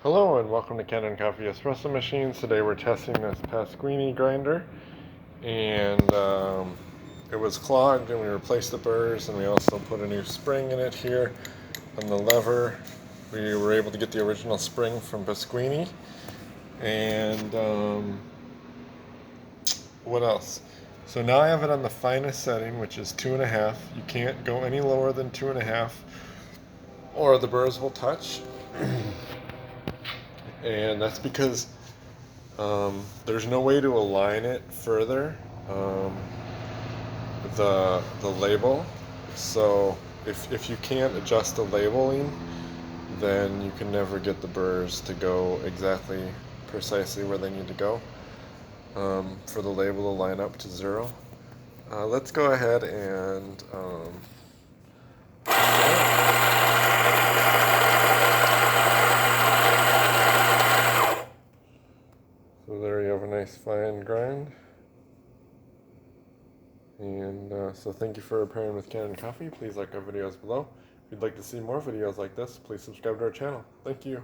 Hello and welcome to Kanen Coffee Espresso Machines. Today we're testing this Pasquini grinder, and it was clogged, and we replaced the burrs, and we also put a new spring in it here on the lever. We were able to get the original spring from Pasquini, and what else? So now I have it on the finest setting, which is 2.5. You can't go any lower than 2.5, or the burrs will touch. And that's because there's no way to align it further, the label. So if you can't adjust the labeling, then you can never get the burrs to go exactly precisely where they need to go, for the label to line up to 0. Let's go ahead and so there you have a nice fine grind. And so thank you for pairing with Kanen Coffee. Please like our videos below. If you'd like to see more videos like this, please subscribe to our channel. Thank you.